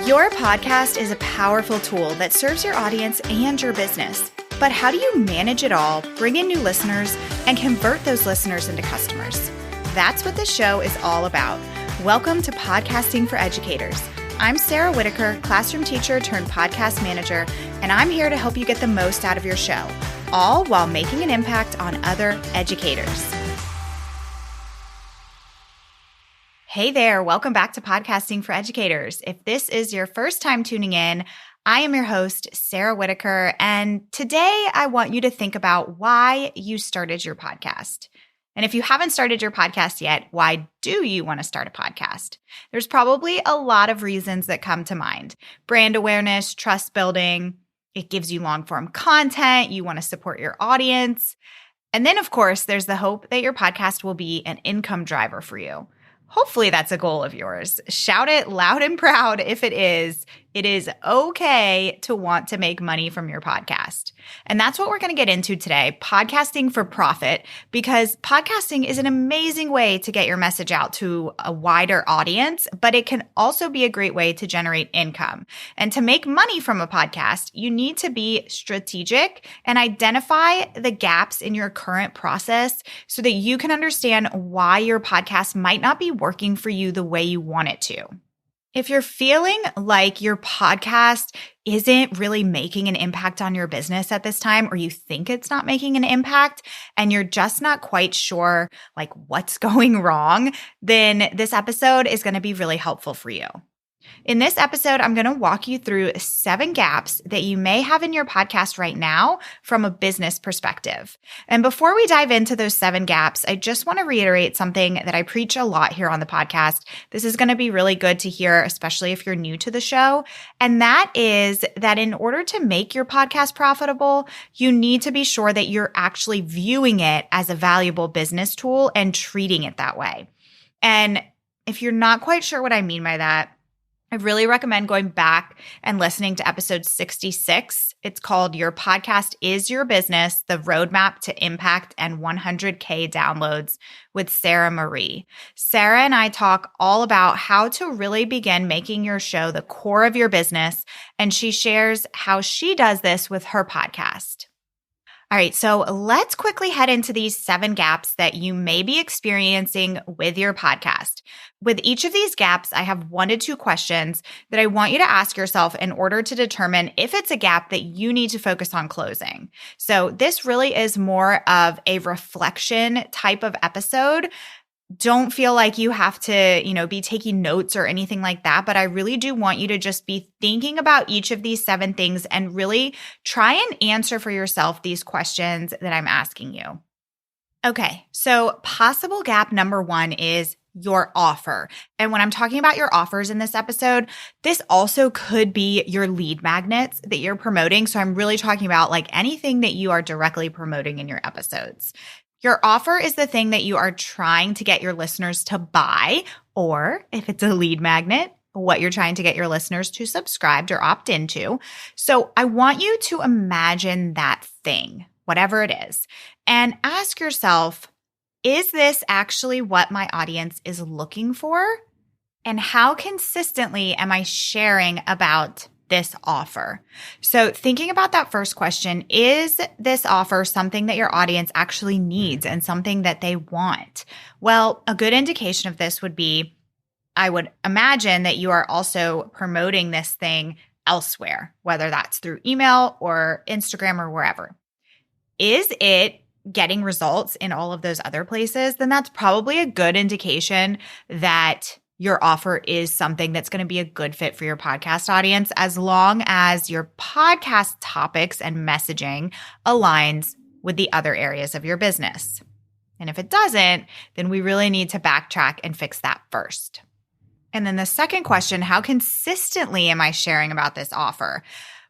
Your podcast is a powerful tool that serves your audience and your business. But how do you manage it all, bring in new listeners, and convert those listeners into customers? That's what this show is all about. Welcome to Podcasting for Educators. I'm Sarah Whitaker, classroom teacher turned podcast manager, and I'm here to help you get the most out of your show, all while making an impact on other educators. Hey there, welcome back to Podcasting for Educators. If this is your first time tuning in, I am your host, Sarah Whitaker, and today I want you to think about why you started your podcast. And if you haven't started your podcast yet, why do you want to start a podcast? There's probably a lot of reasons that come to mind. Brand awareness, trust building, it gives you long-form content, you want to support your audience. And then, of course, there's the hope that your podcast will be an income driver for you. Hopefully that's a goal of yours. Shout it loud and proud if it is. It is okay to want to make money from your podcast. And that's what we're going to get into today, podcasting for profit, because podcasting is an amazing way to get your message out to a wider audience, but it can also be a great way to generate income. And to make money from a podcast, you need to be strategic and identify the gaps in your current process so that you can understand why your podcast might not be working for you the way you want it to. If you're feeling like your podcast isn't really making an impact on your business at this time, or you think it's not making an impact and you're just not quite sure like what's going wrong, then this episode is going to be really helpful for you. In this episode, I'm going to walk you through 7 gaps that you may have in your podcast right now from a business perspective. And before we dive into those 7 gaps, I just want to reiterate something that I preach a lot here on the podcast. This is going to be really good to hear, especially if you're new to the show. And that is that in order to make your podcast profitable, you need to be sure that you're actually viewing it as a valuable business tool and treating it that way. And if you're not quite sure what I mean by that, I really recommend going back and listening to episode 66. It's called Your Podcast is Your Business, the Roadmap to Impact and 100K Downloads with Sarah Marie. Sarah and I talk all about how to really begin making your show the core of your business, and she shares how she does this with her podcast. All right, so let's quickly head into these 7 gaps that you may be experiencing with your podcast. With each of these gaps, I have 1 to 2 questions that I want you to ask yourself in order to determine if it's a gap that you need to focus on closing. So this really is more of a reflection type of episode. Don't feel like you have to, be taking notes or anything like that, but I really do want you to just be thinking about each of these 7 things and really try and answer for yourself these questions that I'm asking you. Okay, so possible gap number 1 is your offer. And when I'm talking about your offers in this episode, this also could be your lead magnets that you're promoting. So I'm really talking about like anything that you are directly promoting in your episodes. Your offer is the thing that you are trying to get your listeners to buy, or if it's a lead magnet, what you're trying to get your listeners to subscribe or opt into. So I want you to imagine that thing, whatever it is, and ask yourself, is this actually what my audience is looking for? And how consistently am I sharing about this offer? So thinking about that first question, is this offer something that your audience actually needs and something that they want? Well, a good indication of this would be, I would imagine that you are also promoting this thing elsewhere, whether that's through email or Instagram or wherever. Is it getting results in all of those other places? Then that's probably a good indication that your offer is something that's going to be a good fit for your podcast audience, as long as your podcast topics and messaging aligns with the other areas of your business. And if it doesn't, then we really need to backtrack and fix that first. And then the second question, how consistently am I sharing about this offer?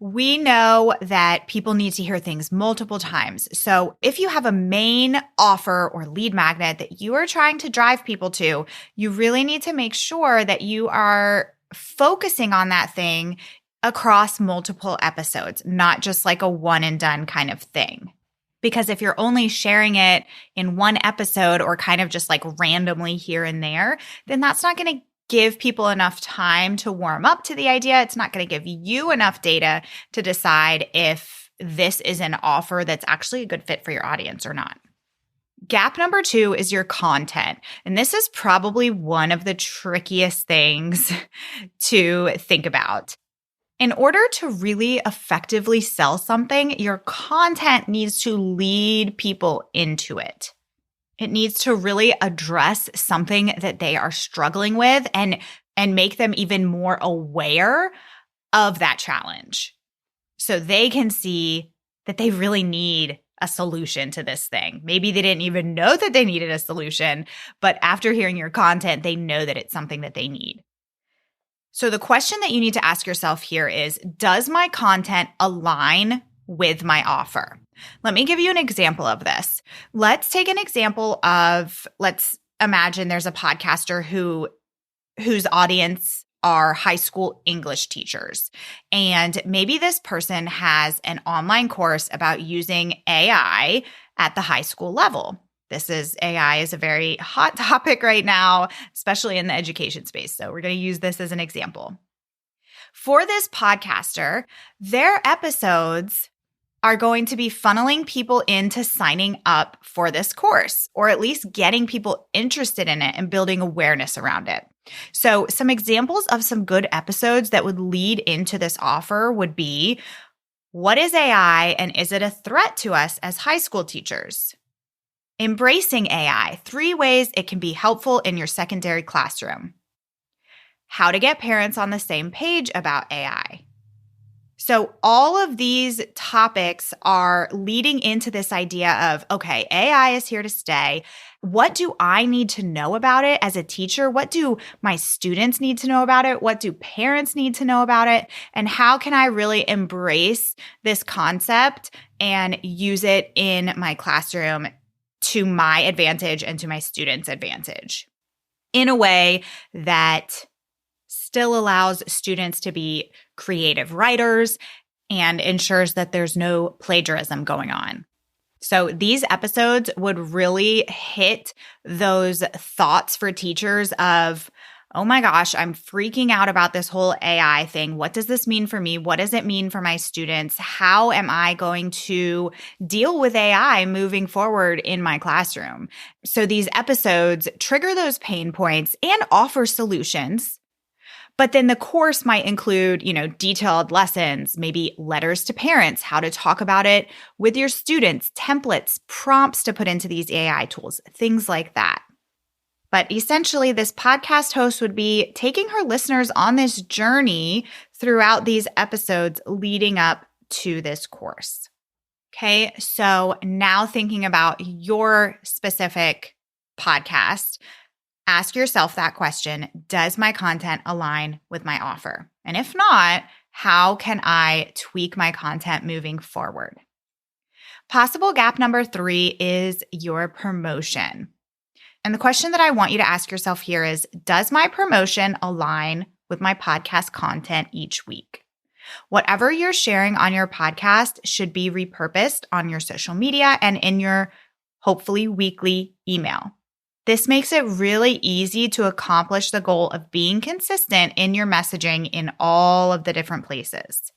We know that people need to hear things multiple times. So if you have a main offer or lead magnet that you are trying to drive people to, you really need to make sure that you are focusing on that thing across multiple episodes, not just like a one and done kind of thing. Because if you're only sharing it in one episode or kind of just like randomly here and there, then that's not going to give people enough time to warm up to the idea. It's not going to give you enough data to decide if this is an offer that's actually a good fit for your audience or not. Gap number 2 is your content. And this is probably one of the trickiest things to think about. In order to really effectively sell something, your content needs to lead people into it. It needs to really address something that they are struggling with and make them even more aware of that challenge. So they can see that they really need a solution to this thing. Maybe they didn't even know that they needed a solution, but after hearing your content, they know that it's something that they need. So the question that you need to ask yourself here is, does my content align with my offer? Let me give you an example of this. Let's take an example of, let's imagine there's a podcaster whose audience are high school English teachers. And maybe this person has an online course about using AI at the high school level. AI is a very hot topic right now, especially in the education space. So we're going to use this as an example. For this podcaster, their episodes are going to be funneling people into signing up for this course, or at least getting people interested in it and building awareness around it. So some examples of some good episodes that would lead into this offer would be, what is AI and is it a threat to us as high school teachers? Embracing AI, 3 ways it can be helpful in your secondary classroom. How to get parents on the same page about AI. So all of these topics are leading into this idea of, okay, AI is here to stay. What do I need to know about it as a teacher? What do my students need to know about it? What do parents need to know about it? And how can I really embrace this concept and use it in my classroom to my advantage and to my students' advantage in a way that still allows students to be creative writers and ensures that there's no plagiarism going on. So these episodes would really hit those thoughts for teachers of, oh my gosh, I'm freaking out about this whole AI thing. What does this mean for me? What does it mean for my students? How am I going to deal with AI moving forward in my classroom? So these episodes trigger those pain points and offer solutions. But then the course might include, detailed lessons, maybe letters to parents, how to talk about it with your students, templates, prompts to put into these AI tools, things like that. But essentially, this podcast host would be taking her listeners on this journey throughout these episodes leading up to this course. Okay, so now thinking about your specific podcast, ask yourself that question, does my content align with my offer? And if not, how can I tweak my content moving forward? Possible gap number 3 is your promotion. And the question that I want you to ask yourself here is, does my promotion align with my podcast content each week? Whatever you're sharing on your podcast should be repurposed on your social media and in your hopefully weekly email. This makes it really easy to accomplish the goal of being consistent in your messaging in all of the different places.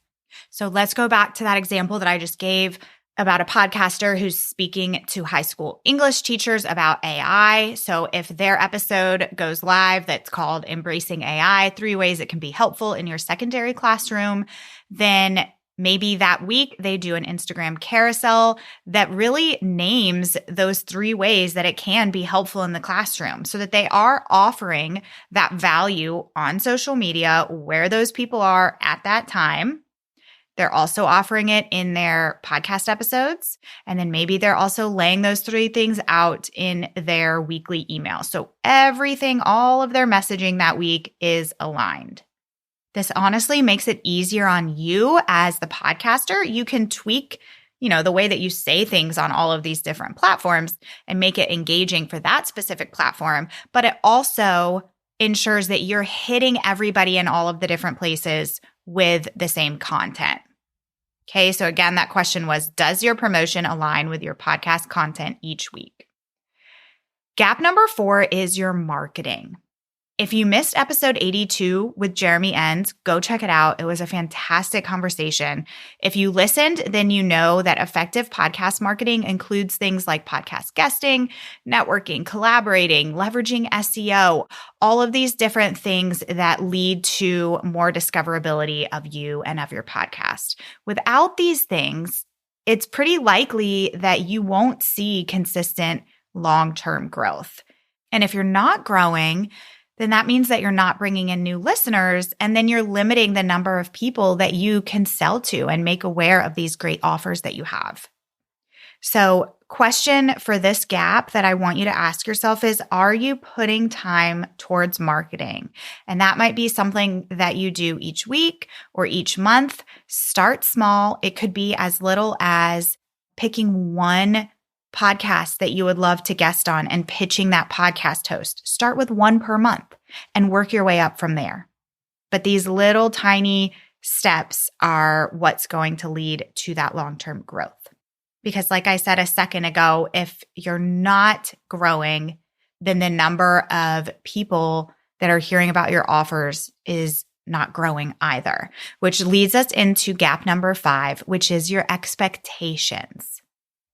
So let's go back to that example that I just gave about a podcaster who's speaking to high school English teachers about AI. So if their episode goes live that's called Embracing AI, 3 ways it can be helpful in your secondary classroom, then maybe that week they do an Instagram carousel that really names those 3 ways that it can be helpful in the classroom so that they are offering that value on social media where those people are at that time. They're also offering it in their podcast episodes. And then maybe they're also laying those 3 things out in their weekly email. So everything, all of their messaging that week is aligned. This honestly makes it easier on you as the podcaster. You can tweak, the way that you say things on all of these different platforms and make it engaging for that specific platform. But it also ensures that you're hitting everybody in all of the different places with the same content. Okay, so again, that question was, does your promotion align with your podcast content each week? Gap number 4 is your marketing. If you missed episode 82 with Jeremy Enns, go check it out. It was a fantastic conversation. If you listened, then you know that effective podcast marketing includes things like podcast guesting, networking, collaborating, leveraging SEO, all of these different things that lead to more discoverability of you and of your podcast. Without these things, it's pretty likely that you won't see consistent long-term growth. And if you're not growing, then that means that you're not bringing in new listeners, and then you're limiting the number of people that you can sell to and make aware of these great offers that you have. So, question for this gap that I want you to ask yourself is, are you putting time towards marketing? And that might be something that you do each week or each month. Start small. It could be as little as picking one podcast that you would love to guest on and pitching that podcast host. Start with one per month and work your way up from there. But these little tiny steps are what's going to lead to that long-term growth. Because like I said a second ago, if you're not growing, then the number of people that are hearing about your offers is not growing either, which leads us into gap number 5, which is your expectations.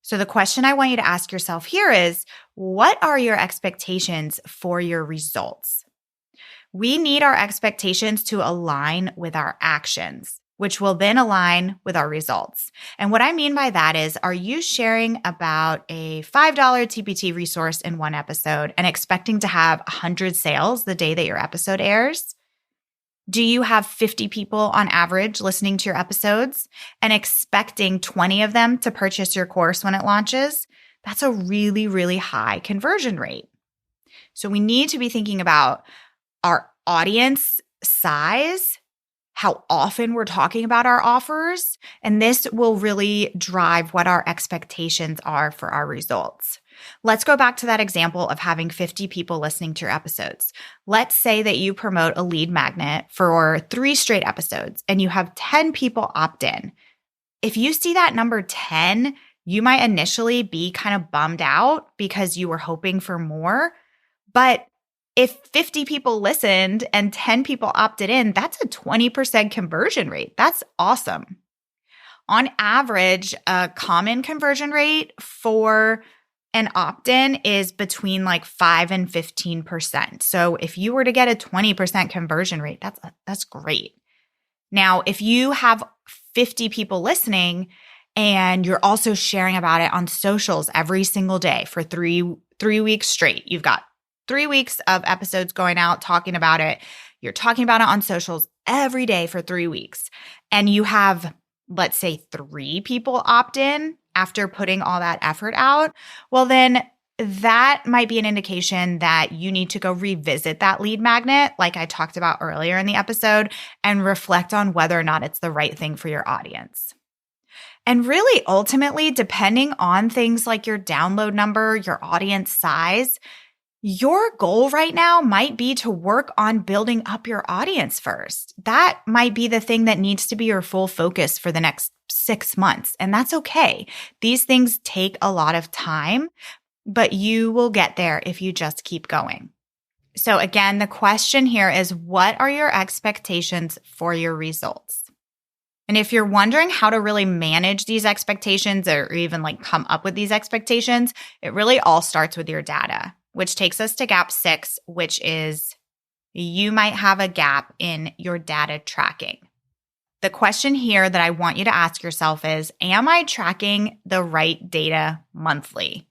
So the question I want you to ask yourself here is, what are your expectations for your results? We need our expectations to align with our actions, which will then align with our results. And what I mean by that is, are you sharing about a $5 TPT resource in one episode and expecting to have 100 sales the day that your episode airs? Do you have 50 people on average listening to your episodes and expecting 20 of them to purchase your course when it launches? That's a really, really high conversion rate. So we need to be thinking about our audience size, how often we're talking about our offers, and this will really drive what our expectations are for our results. Let's go back to that example of having 50 people listening to your episodes. Let's say that you promote a lead magnet for 3 straight episodes and you have 10 people opt in. If you see that number 10, you might initially be kind of bummed out because you were hoping for more. But if 50 people listened and 10 people opted in, that's a 20% conversion rate. That's awesome. On average, a common conversion rate for an opt-in is between like 5 and 15%. So if you were to get a 20% conversion rate, that's great. Now, if you have 50 people listening and you're also sharing about it on socials every single day for three weeks straight, you've got 3 weeks of episodes going out talking about it. You're talking about it on socials every day for 3 weeks. And you have, let's say, 3 people opt in after putting all that effort out. Well, then that might be an indication that you need to go revisit that lead magnet, like I talked about earlier in the episode, and reflect on whether or not it's the right thing for your audience. And really, ultimately, depending on things like your download number, your audience size, your goal right now might be to work on building up your audience first. That might be the thing that needs to be your full focus for the next 6 months. And that's okay. These things take a lot of time, but you will get there if you just keep going. So again, the question here is, what are your expectations for your results? And if you're wondering how to really manage these expectations or even like come up with these expectations, it really all starts with your data, which takes us to gap 6, which is you might have a gap in your data tracking. The question here that I want you to ask yourself is, am I tracking the right data monthly?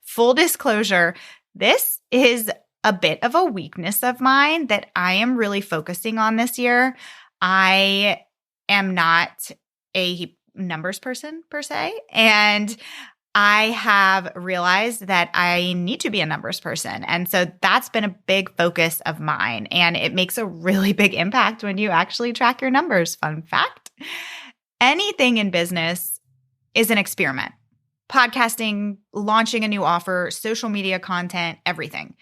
Full disclosure, this is a bit of a weakness of mine that I am really focusing on this year. I am not a numbers person per se, and I have realized that I need to be a numbers person. And so that's been a big focus of mine. And it makes a really big impact when you actually track your numbers. Fun fact. Anything in business is an experiment. Podcasting, launching a new offer, social media content, everything.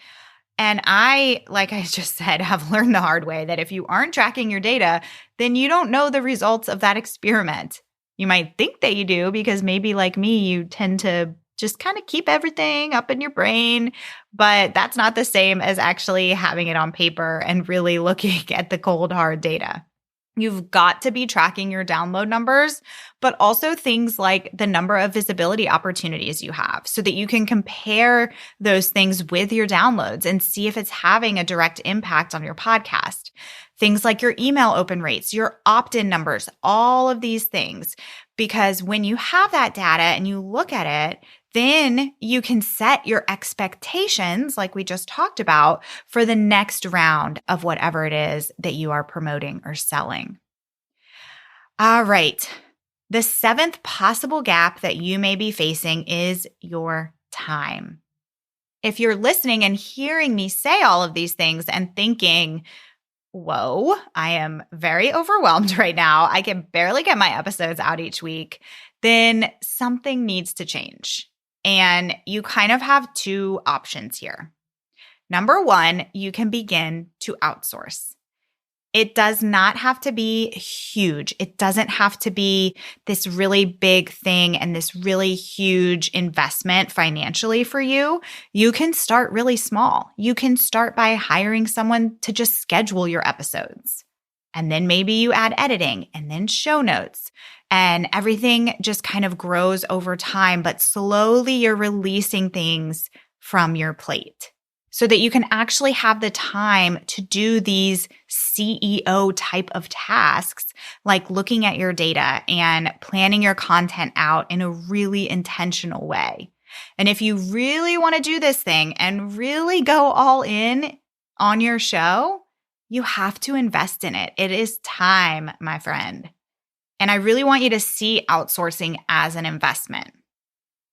And I, like I just said, have learned the hard way that if you aren't tracking your data, then you don't know the results of that experiment. You might think that you do because maybe like me, you tend to just kind of keep everything up in your brain. But that's not the same as actually having it on paper and really looking at the cold, hard data. You've got to be tracking your download numbers, but also things like the number of visibility opportunities you have so that you can compare those things with your downloads and see if it's having a direct impact on your podcast. Things like your email open rates, your opt-in numbers, all of these things. Because when you have that data and you look at it, then you can set your expectations, like we just talked about, for the next round of whatever it is that you are promoting or selling. All right. The seventh possible gap that you may be facing is your time. If you're listening and hearing me say all of these things and thinking, whoa, I am very overwhelmed right now, I can barely get my episodes out each week, then something needs to change. And you kind of have two options here. Number one, you can begin to outsource. It does not have to be huge. It doesn't have to be this really big thing and this really huge investment financially for you. You can start really small. You can start by hiring someone to just schedule your episodes. And then maybe you add editing and then show notes. And everything just kind of grows over time, but slowly you're releasing things from your plate so that you can actually have the time to do these CEO type of tasks, like looking at your data and planning your content out in a really intentional way. And if you really want to do this thing and really go all in on your show, you have to invest in it. It is time, my friend. And I really want you to see outsourcing as an investment.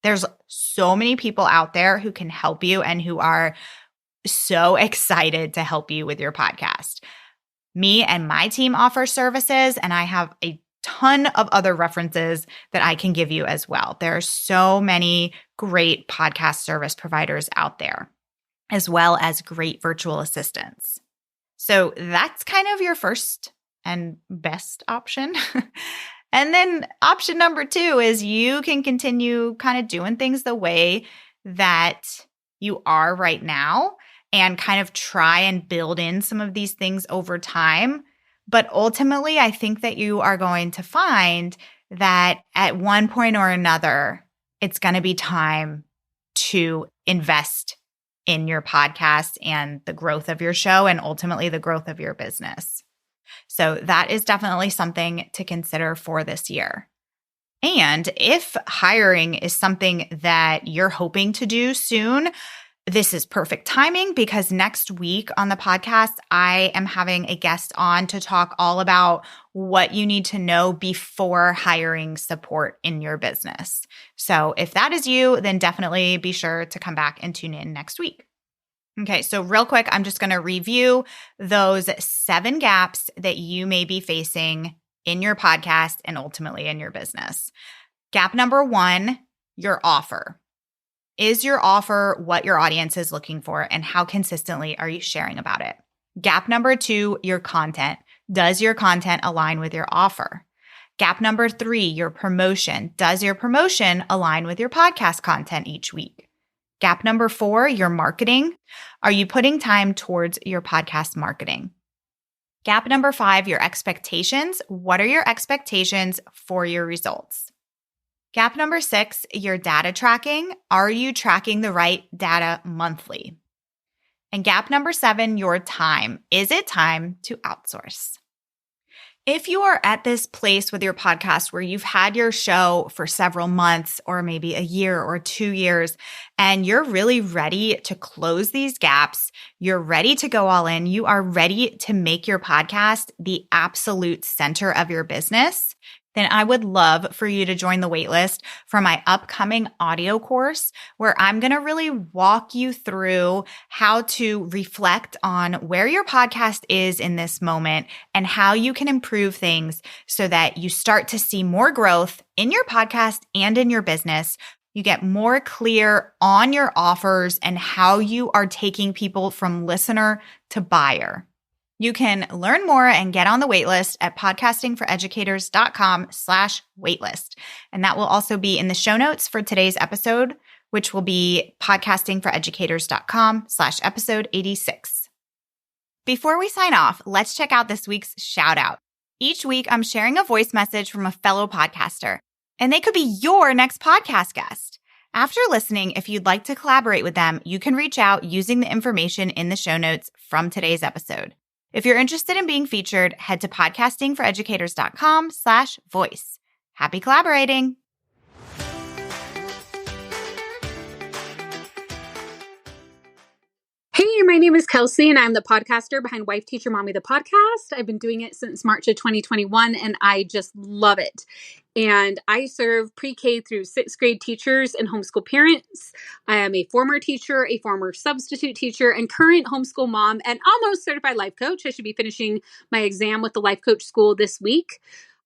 There's so many people out there who can help you and who are so excited to help you with your podcast. Me and my team offer services, and I have a ton of other references that I can give you as well. There are so many great podcast service providers out there, as well as great virtual assistants. So that's kind of your first and best option. And then option number two is you can continue kind of doing things the way that you are right now and kind of try and build in some of these things over time. But ultimately, I think that you are going to find that at one point or another, it's going to be time to invest in your podcast and the growth of your show and ultimately the growth of your business. So that is definitely something to consider for this year. And if hiring is something that you're hoping to do soon, this is perfect timing because next week on the podcast, I am having a guest on to talk all about what you need to know before hiring support in your business. So if that is you, then definitely be sure to come back and tune in next week. Okay, so real quick, I'm just going to review those 7 gaps that you may be facing in your podcast and ultimately in your business. Gap number 1, your offer. Is your offer what your audience is looking for, and how consistently are you sharing about it? Gap number 2, your content. Does your content align with your offer? Gap number 3, your promotion. Does your promotion align with your podcast content each week? Gap number 4, your marketing. Are you putting time towards your podcast marketing? Gap number 5, your expectations. What are your expectations for your results? Gap number 6, your data tracking. Are you tracking the right data monthly? And gap number 7, your time. Is it time to outsource? If you are at this place with your podcast where you've had your show for several months or maybe a year or 2 years, and you're really ready to close these gaps, you're ready to go all in, you are ready to make your podcast the absolute center of your business, then I would love for you to join the waitlist for my upcoming audio course where I'm going to really walk you through how to reflect on where your podcast is in this moment and how you can improve things so that you start to see more growth in your podcast and in your business. You get more clear on your offers and how you are taking people from listener to buyer. You can learn more and get on the waitlist at podcastingforeducators.com/waitlist. And that will also be in the show notes for today's episode, which will be podcastingforeducators.com/episode 86. Before we sign off, let's check out this week's shout out. Each week, I'm sharing a voice message from a fellow podcaster, and they could be your next podcast guest. After listening, if you'd like to collaborate with them, you can reach out using the information in the show notes from today's episode. If you're interested in being featured, head to podcastingforeducators.com/voice. Happy collaborating. Hey, my name is Kelsey, and I'm the podcaster behind Wife Teacher Mommy, the podcast. I've been doing it since March of 2021, and I just love it. And I serve pre-K through 6th grade teachers and homeschool parents. I am a former teacher, a former substitute teacher, and current homeschool mom, and almost certified life coach. I should be finishing my exam with the Life Coach School this week.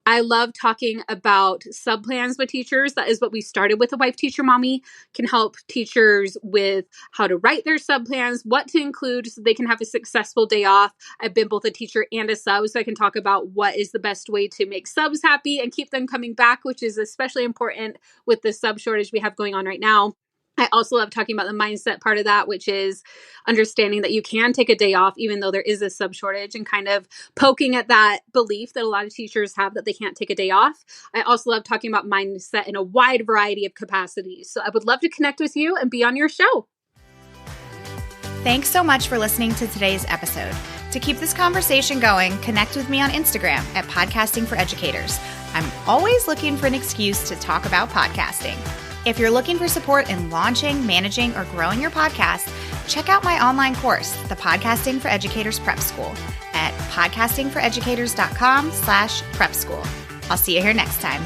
I love talking about sub-plans with teachers. That is what we started with the Wife Teacher Mommy. Can help teachers with how to write their sub-plans, what to include so they can have a successful day off. I've been both a teacher and a sub, so I can talk about what is the best way to make subs happy and keep them coming back, which is especially important with the sub shortage we have going on right now. I also love talking about the mindset part of that, which is understanding that you can take a day off even though there is a sub shortage, and kind of poking at that belief that a lot of teachers have that they can't take a day off. I also love talking about mindset in a wide variety of capacities. So I would love to connect with you and be on your show. Thanks so much for listening to today's episode. To keep this conversation going, connect with me on Instagram at Podcasting for Educators. I'm always looking for an excuse to talk about podcasting. If you're looking for support in launching, managing, or growing your podcast, check out my online course, the Podcasting for Educators Prep School, at podcastingforeducators.com/prep school. I'll see you here next time.